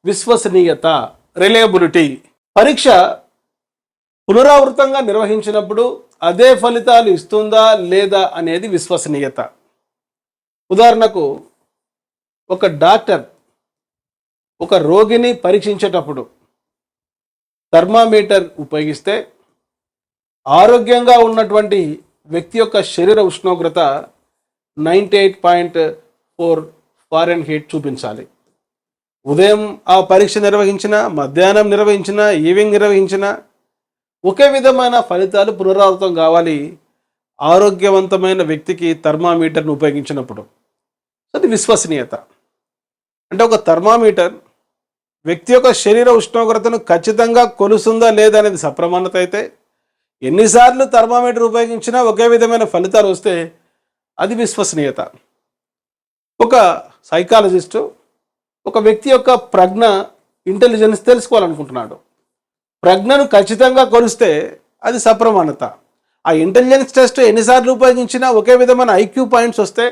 విశ్వసనీయత, రిలయబిలిటీ. పరీక్ష పునరావృతంగా నిర్వహించినప్పుడు అదే ఫలితాలు ఇస్తుందా లేదా అనేది విశ్వసనీయత. ఉదాహరణకు ఒక డాక్టర్ ఒక రోగిని పరీక్షించేటప్పుడు థర్మామీటర్ ఉపయోగిస్తే ఆరోగ్యంగా ఉన్నటువంటి వ్యక్తి యొక్క శరీర ఉష్ణోగ్రత 98.4 ఫారెన్హీట్ చూపించాలి. ఉదయం ఆ పరీక్ష నిర్వహించిన, మధ్యాహ్నం నిర్వహించిన, ఈవినింగ్ నిర్వహించిన ఒకే విధమైన ఫలితాలు పునరావృతం కావాలి ఆరోగ్యవంతమైన వ్యక్తికి థర్మామీటర్ను ఉపయోగించినప్పుడు. అది విశ్వసనీయత. అంటే ఒక థర్మామీటర్ వ్యక్తి యొక్క శరీర ఉష్ణోగ్రతను ఖచ్చితంగా కొలుస్తుందా లేదా అనేది సప్రమాణత అయితే, ఎన్నిసార్లు థర్మామీటర్ ఉపయోగించినా ఒకే విధమైన ఫలితాలు వస్తే అది విశ్వసనీయత. ఒక సైకాలజిస్టు ఒక వ్యక్తి యొక్క ప్రజ్ఞ, ఇంటెలిజెన్స్ తెలుసుకోవాలనుకుంటున్నాడు. ప్రజ్ఞను ఖచ్చితంగా కొలిస్తే అది సప్రమాణత. ఆ ఇంటెలిజెన్స్ టెస్ట్ ఎన్నిసార్లు ఉపయోగించినా ఒకే విధమైన ఐక్యూ పాయింట్స్ వస్తే,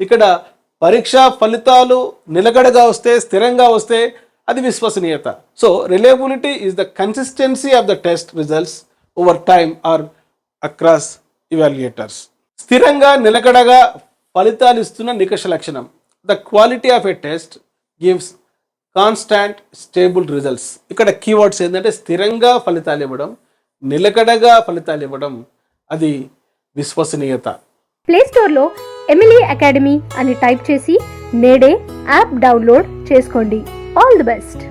ఇక్కడ పరీక్షా ఫలితాలు నిలకడగా వస్తే, స్థిరంగా వస్తే అది విశ్వసనీయత. So reliability is the consistency of the test results over time or across evaluators. స్థిరంగా నిలకడగా ఫలితాలు ఇస్తున్న నికష లక్షణం. The quality of a test gives constant stable results. ఇక్కడ కీవర్డ్స్ ఏంటంటే స్థిరంగా ఫలితాలు ఇవ్వడం, నిలకడగా ఫలితాలు ఇవ్వడం, అది విశ్వసనీయత. ప్లే స్టోర్లో ఎమిలీ అకాడమీ అని టైప్ చేసి నేడే యాప్ డౌన్లోడ్ చేసుకోండి. All the best.